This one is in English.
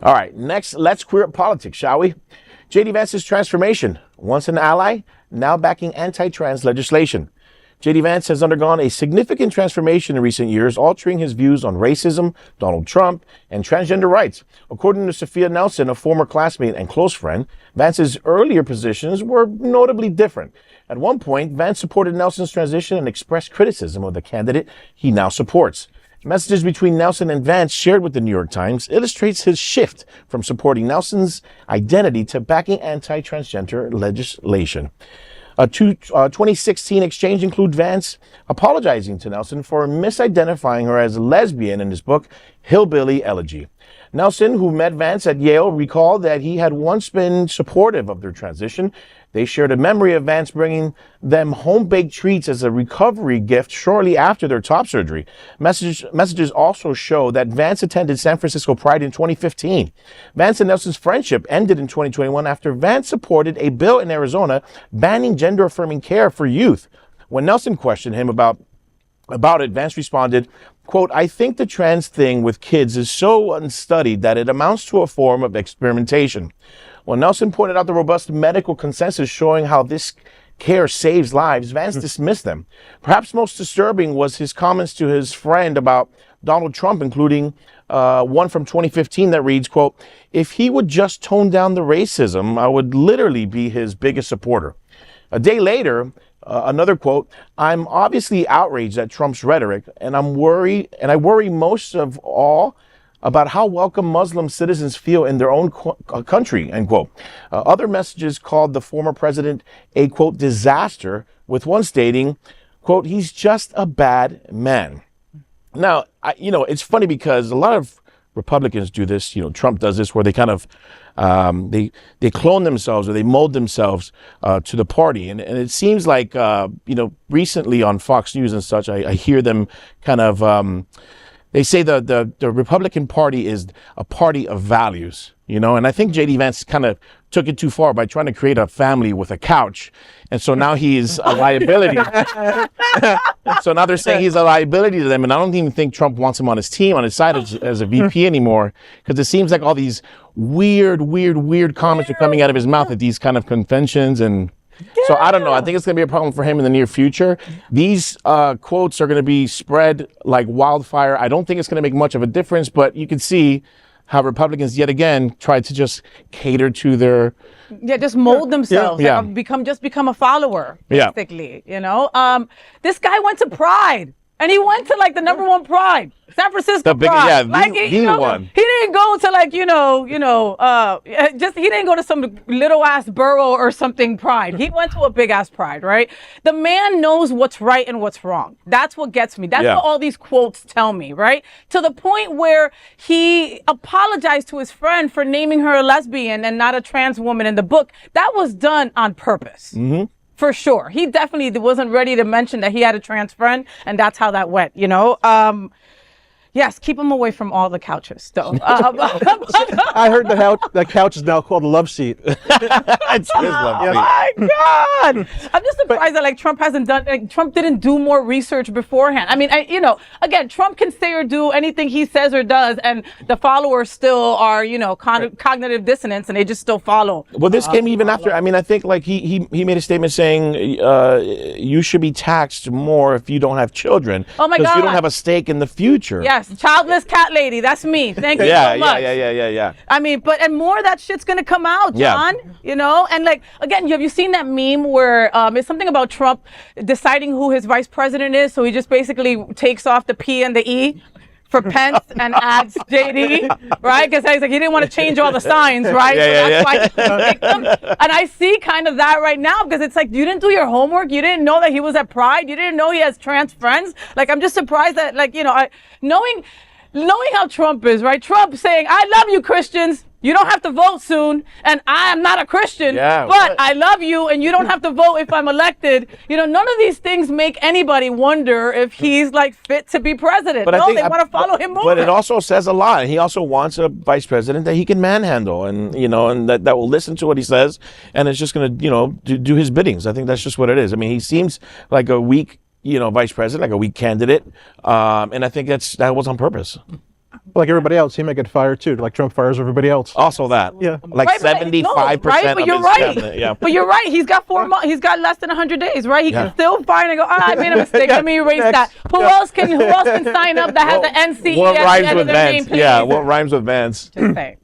All right, next, let's queer up politics, shall we? J.D. Vance's transformation. Once an ally, now backing anti-trans legislation. J.D. Vance has undergone a significant transformation in recent years, altering his views on racism, Donald Trump, and transgender rights. According to Sofia Nelson, a former classmate and close friend, Vance's earlier positions were notably different. At one point, Vance supported Nelson's transition and expressed criticism of the candidate he now supports. Messages between Nelson and Vance shared with the New York Times illustrates his shift from supporting Nelson's identity to backing anti-transgender legislation. A 2016 exchange includes Vance apologizing to Nelson for misidentifying her as a lesbian in his book, Hillbilly Elegy. Nelson, who met Vance at Yale, recalled that he had once been supportive of their transition. They shared a memory of Vance bringing them home-baked treats as a recovery gift shortly after their top surgery. Messages also show that Vance attended San Francisco Pride in 2015. Vance and Nelson's friendship ended in 2021 after Vance supported a bill in Arizona banning gender-affirming care for youth. When Nelson questioned him about it, Vance responded, quote, "I think the trans thing with kids is so unstudied that it amounts to a form of experimentation." When Nelson pointed out the robust medical consensus showing how this care saves lives, Vance dismissed them. Perhaps most disturbing was his comments to his friend about Donald Trump, including one from 2015 that reads, quote, "If he would just tone down the racism, I would literally be his biggest supporter." A day later, another quote, "I'm obviously outraged at Trump's rhetoric, and I worry most of all about how welcome Muslim citizens feel in their own country," end quote. Other messages called the former president a, quote, "disaster," with one stating, quote, "He's just a bad man." Now, it's funny because a lot of Republicans do this. Trump does this where they kind of they clone themselves or they mold themselves to the party. And it seems like, recently on Fox News and such, I hear them kind of they say the Republican Party is a party of values, and I think J.D. Vance kind of took it too far by trying to create a family with a couch. And so now he's a liability. So now they're saying he's a liability to them. And I don't even think Trump wants him on his team, on his side as a VP anymore, because it seems like all these weird comments are coming out of his mouth at these kind of conventions. And so I don't know. I think it's going to be a problem for him in the near future. These quotes are going to be spread like wildfire. I don't think it's going to make much of a difference, but you can see how Republicans yet again tried to just cater to their just mold themselves. Yeah. Like become a follower, basically. Yeah. This guy went to Pride. And he went to like the #1 Pride, San Francisco Pride. The one. He didn't go to like, he didn't go to some little ass borough or something Pride. He went to a big ass Pride, right? The man knows what's right and what's wrong. That's what gets me. That's what all these quotes tell me, right? To the point where he apologized to his friend for naming her a lesbian and not a trans woman in the book. That was done on purpose. Mm-hmm. For sure. He definitely wasn't ready to mention that he had a trans friend, and that's how that went, Yes, keep him away from all the couches, though. I heard the couch is now called a love seat. It's his love seat. Oh my God! I'm just surprised that Trump didn't do more research beforehand. I mean, again, Trump can say or do anything he says or does, and the followers still are, cognitive dissonance, and they just still follow. Well, this came even after. I mean, I think like he made a statement saying you should be taxed more if you don't have children. Oh my God! Because you don't have a stake in the future. Yes. Childless cat lady, that's me. Thank you so much. Yeah. I mean, and more of that shit's gonna come out, John. And like again, have you seen that meme where it's something about Trump deciding who his vice president is? So he just basically takes off the P and the E for Pence and adds JD, right? Because he's like, he didn't want to change all the signs, right? That's why. And I see kind of that right now because it's like, you didn't do your homework. You didn't know that he was at Pride. You didn't know he has trans friends. Like, I'm just surprised that, like, knowing how Trump is, right? Trump saying, "I love you, Christians. You don't have to vote soon, and I am not a Christian, but I love you, and you don't have to vote if I'm elected." None of these things make anybody wonder if he's like fit to be president. But they want to follow him more. But it also says a lot. He also wants a vice president that he can manhandle, and and that will listen to what he says, and is just going to do his biddings. I think that's just what it is. I mean, he seems like a weak vice president, like a weak candidate, and I think that was on purpose. Like everybody else, he might get fired too, like Trump fires everybody else. Also that. Yeah. Like Right, but- 75% no, right, of but you're his right. cabinet. Yeah. But you're right. He's got 4 months. He's got less than 100 days, right? He Yeah. can still fire and go, I made a mistake. Let me erase Next. that. Who else can sign up that has the NCE What at the rhymes end with of their name, Vance? please? Yeah, what rhymes with Vance? Just saying.